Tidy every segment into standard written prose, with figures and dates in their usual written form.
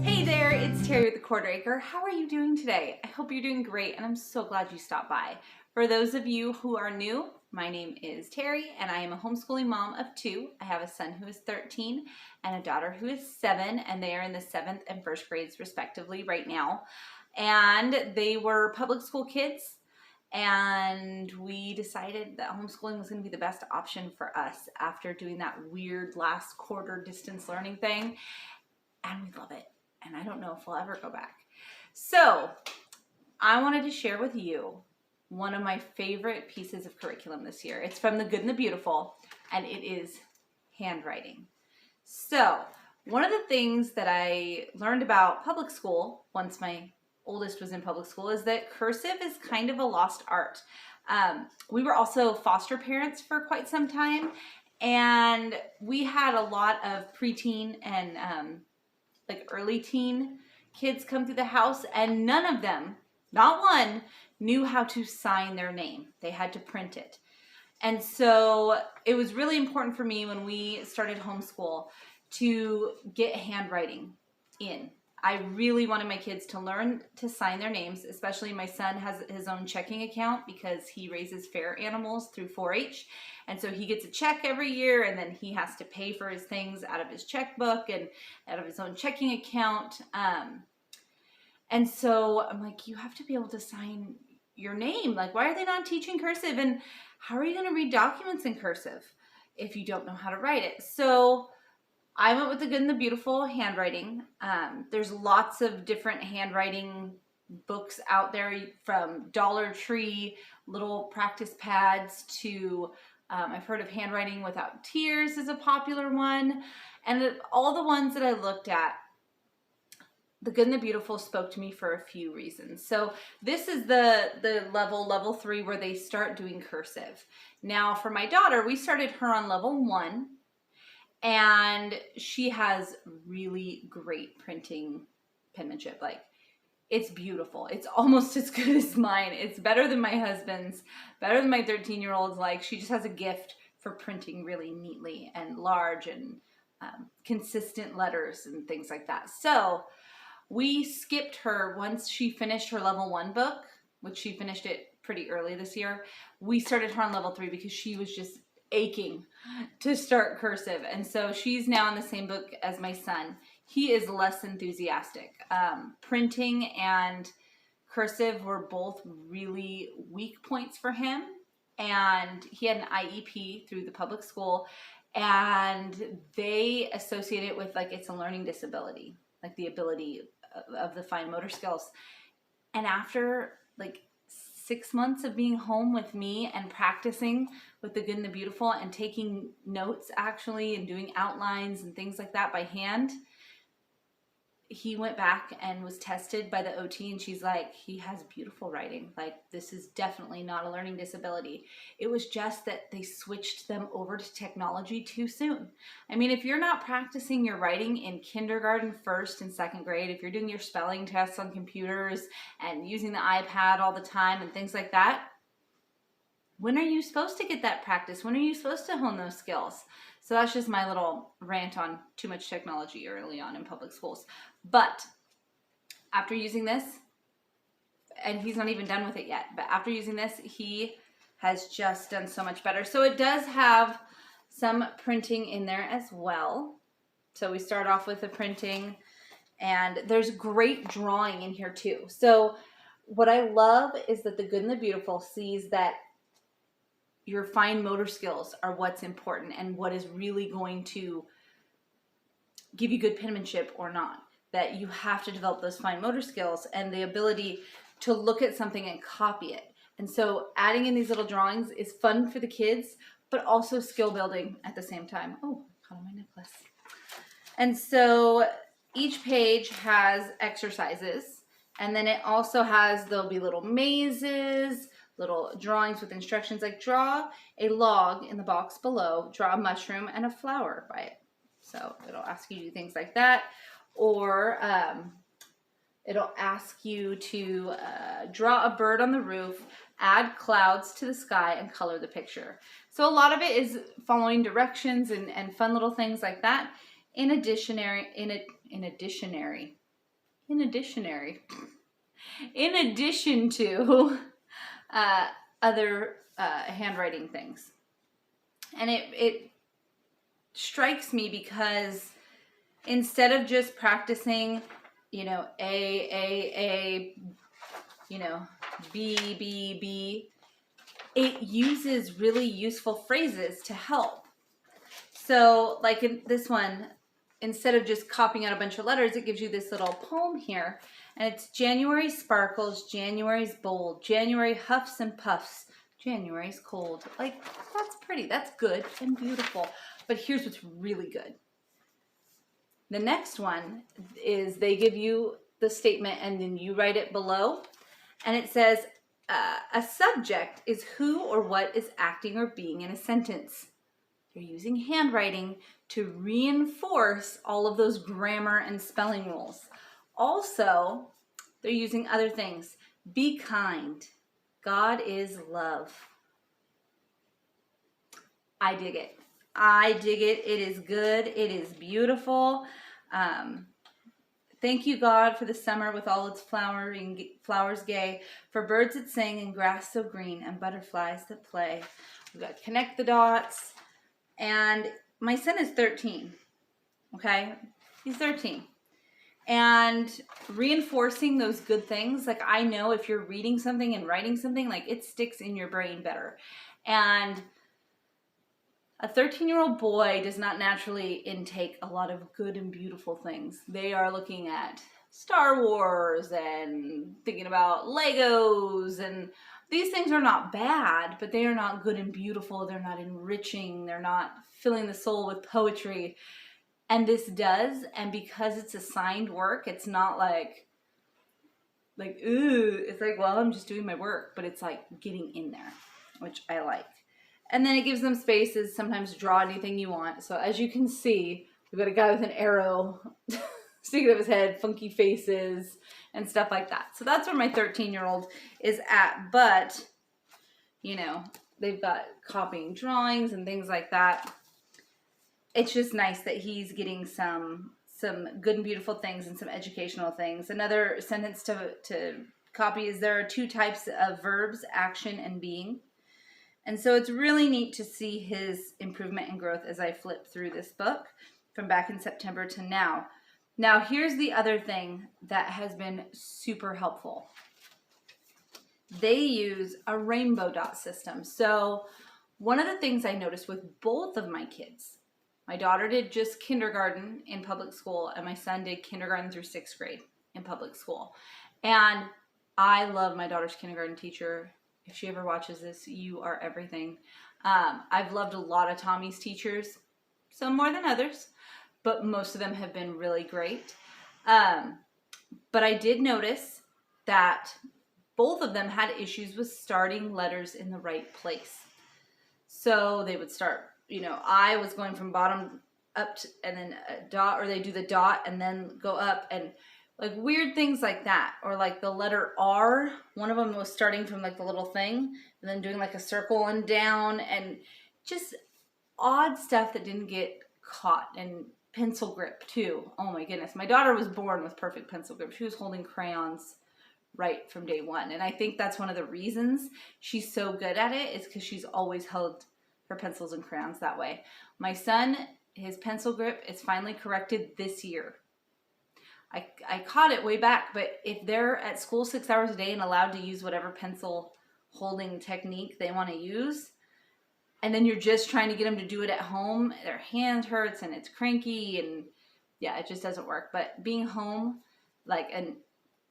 Hey there, it's Terry with the Quarter Acre. How are you doing today? I hope you're doing great, and I'm so glad you stopped by. For those of you who are new, my name is Terry, and I am a homeschooling mom of two. I have a son who is 13 and a daughter who is 7, and they are in the 7th and 1st grades respectively right now. And they were public school kids, and we decided that homeschooling was going to be the best option for us after doing that weird last quarter distance learning thing, and we love it. And I don't know if we'll ever go back. So I wanted to share with you one of my favorite pieces of curriculum this year. It's from The Good and the Beautiful, and it is handwriting. So one of the things that I learned about public school once my oldest was in public school is that cursive is kind of a lost art. We were also foster parents for quite some time, and we had a lot of preteen and like early teen kids come through the house, and none of them, not one, knew how to sign their name. They had to print it. And so it was really important for me when we started homeschool to get handwriting in. I really wanted my kids to learn to sign their names, especially my son has his own checking account because he raises fair animals through 4-H. And so he gets a check every year, and then he has to pay for his things out of his checkbook and out of his own checking account. And so I'm like, you have to be able to sign your name. Like, why are they not teaching cursive? And how are you going to read documents in cursive if you don't know how to write it? So I went with The Good and the Beautiful handwriting. There's lots of different handwriting books out there, from Dollar Tree, little practice pads, to I've heard of Handwriting Without Tears is a popular one. And all the ones that I looked at, The Good and the Beautiful spoke to me for a few reasons. So this is the level 3, where they start doing cursive. Now for my daughter, we started her on level 1. And she has really great printing penmanship. Like, it's beautiful. It's almost as good as mine. It's better than my husband's, better than my 13-year-old's. Like, she just has a gift for printing really neatly and large and consistent letters and things like that. So we skipped her once she finished her level 1 book, which she finished it pretty early this year. We started her on level 3 because she was just aching to start cursive. And so she's now in the same book as my son. He is less enthusiastic. Printing and cursive were both really weak points for him. And he had an IEP through the public school, and they associate it with, like, it's a learning disability, like the ability of the fine motor skills. And after like 6 months of being home with me and practicing with The Good and the Beautiful and taking notes actually and doing outlines and things like that by hand, he went back and was tested by the OT, and she's like, he has beautiful writing. Like, this is definitely not a learning disability. It was just that they switched them over to technology too soon. I mean, if you're not practicing your writing in kindergarten, 1st and 2nd grade, if you're doing your spelling tests on computers and using the iPad all the time and things like that, when are you supposed to get that practice? When are you supposed to hone those skills? So that's just my little rant on too much technology early on in public schools. But after using this, and he's not even done with it yet, but after using this, he has just done so much better. So it does have some printing in there as well. So we start off with the printing, and there's great drawing in here too. So what I love is that The Good and the Beautiful sees that your fine motor skills are what's important and what is really going to give you good penmanship or not. That you have to develop those fine motor skills and the ability to look at something and copy it. And so adding in these little drawings is fun for the kids, but also skill building at the same time. Oh, I caught on my necklace. And so each page has exercises, and then it also has, there'll be little mazes, little drawings with instructions like draw a log in the box below, draw a mushroom and a flower by it. So it'll ask you to do things like that. Or it'll ask you to draw a bird on the roof, add clouds to the sky, and color the picture. So a lot of it is following directions and fun little things like that. in additionary, in addition to other handwriting things. And it strikes me because instead of just practicing, you know, A, you know, B, it uses really useful phrases to help. So like in this one, instead of just copying out a bunch of letters, it gives you this little poem here. And it's January sparkles, January's bold, January huffs and puffs, January's cold. Like, that's pretty, that's good and beautiful. But here's what's really good. The next one is they give you the statement and then you write it below. And it says, a subject is who or what is acting or being in a sentence. They're using handwriting to reinforce all of those grammar and spelling rules. Also, they're using other things. Be kind. God is love. I dig it. I dig it. It is good. It is beautiful. Thank you, God, for the summer with all its flowers gay, for birds that sing and grass so green and butterflies that play. We've got connect the dots. And my son is 13, okay? He's 13. And reinforcing those good things, like I know if you're reading something and writing something, like it sticks in your brain better. And a 13-year-old boy does not naturally intake a lot of good and beautiful things. They are looking at Star Wars and thinking about Legos, and these things are not bad, but they are not good and beautiful. They're not enriching. They're not filling the soul with poetry. And this does, and because it's assigned work, it's not like, ooh, it's like, well, I'm just doing my work, but it's like getting in there, which I like. And then it gives them spaces, sometimes draw anything you want. So as you can see, we've got a guy with an arrow sticking out his head, funky faces, and stuff like that. So that's where my 13-year-old is at. But, you know, they've got copying drawings and things like that. It's just nice that he's getting some good and beautiful things and some educational things. Another sentence to copy is there are two types of verbs, action and being. And so it's really neat to see his improvement and growth as I flip through this book from back in September to now. Now, here's the other thing that has been super helpful. They use a rainbow dot system. So one of the things I noticed with both of my kids, my daughter did just kindergarten in public school, and my son did kindergarten through 6th grade in public school. And I love my daughter's kindergarten teacher. If she ever watches this, you are everything. I've loved a lot of Tommy's teachers, some more than others, but most of them have been really great. But I did notice that both of them had issues with starting letters in the right place. So they would start, you know, I was going from bottom up to, and then a dot, or they do the dot and then go up, and like weird things like that. Or like the letter R, one of them was starting from like the little thing and then doing like a circle and down, and just odd stuff that didn't get caught. And pencil grip too. Oh my goodness. My daughter was born with perfect pencil grip. She was holding crayons right from day one. And I think that's one of the reasons she's so good at it, is because she's always held her pencils and crayons that way. My son, his pencil grip is finally corrected this year. I caught it way back, but if they're at school 6 hours a day and allowed to use whatever pencil holding technique they want to use, and then you're just trying to get them to do it at home, their hand hurts and it's cranky, and yeah, it just doesn't work. But being home, like, and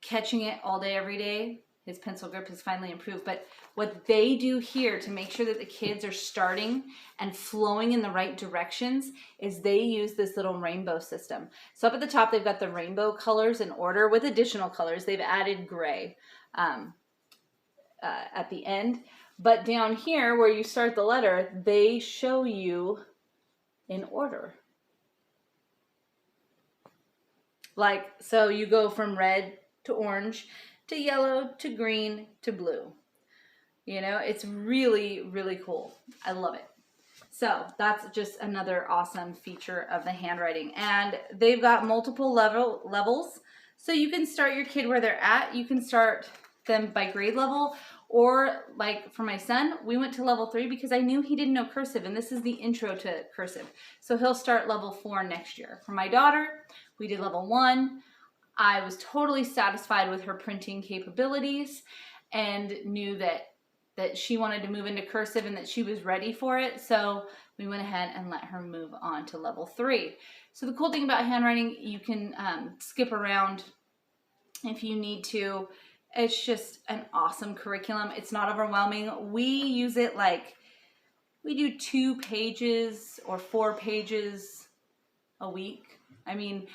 catching it all day, every day, his pencil grip has finally improved. But what they do here to make sure that the kids are starting and flowing in the right directions is they use this little rainbow system. So up at the top, they've got the rainbow colors in order with additional colors. They've added gray at the end. But down here where you start the letter, they show you in order. Like, so you go from red to orange to yellow to green to blue. You know, it's really, really cool. I love it. So that's just another awesome feature of the handwriting. And they've got multiple levels. So you can start your kid where they're at. You can start them by grade level, or like for my son, we went to level 3 because I knew he didn't know cursive, and this is the intro to cursive. So he'll start level 4 next year. For my daughter, we did level 1. I was totally satisfied with her printing capabilities and knew that she wanted to move into cursive and that she was ready for it. So we went ahead and let her move on to level 3. So the cool thing about handwriting, you can skip around if you need to. It's just an awesome curriculum. It's not overwhelming. We use it like, we do 2 pages or 4 pages a week. I mean,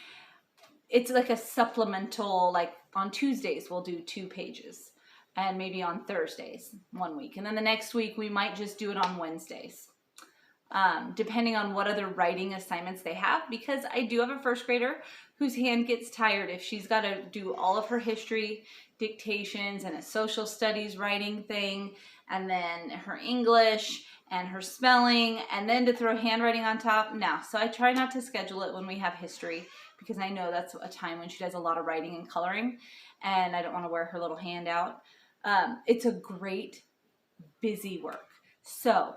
it's like a supplemental, like on Tuesdays we'll do 2 pages, and maybe on Thursdays 1 week. And then the next week we might just do it on Wednesdays, depending on what other writing assignments they have, because I do have a first grader whose hand gets tired if she's got to do all of her history dictations and a social studies writing thing, and then her English and her spelling, and then to throw handwriting on top. No, so I try not to schedule it when we have history, because I know that's a time when she does a lot of writing and coloring, and I don't want to wear her little hand out. It's a great busy work. So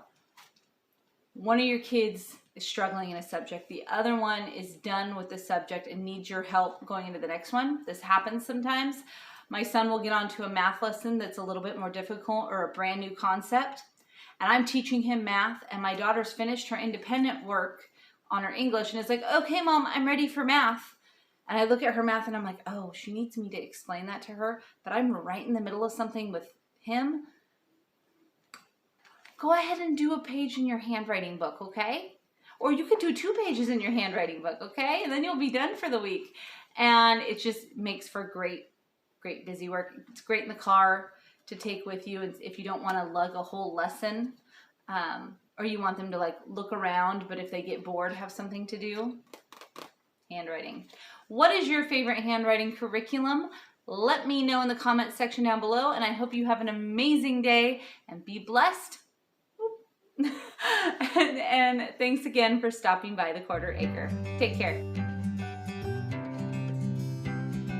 one of your kids is struggling in a subject, the other one is done with the subject and needs your help going into the next one. This happens sometimes. My son will get onto a math lesson that's a little bit more difficult or a brand new concept, and I'm teaching him math, and my daughter's finished her independent work on her English and is like, okay, Mom, I'm ready for math. And I look at her math and I'm like, oh, she needs me to explain that to her, but I'm right in the middle of something with him. Go ahead and do a page in your handwriting book, okay? Or you could do 2 pages in your handwriting book, okay? And then you'll be done for the week. And it just makes for great busy work. It's great in the car to take with you if you don't want to lug a whole lesson, or you want them to like look around, but if they get bored, have something to do. Handwriting. What is your favorite handwriting curriculum? Let me know in the comments section down below, and I hope you have an amazing day and be blessed. and thanks again for stopping by the Quarter Acre. Take care.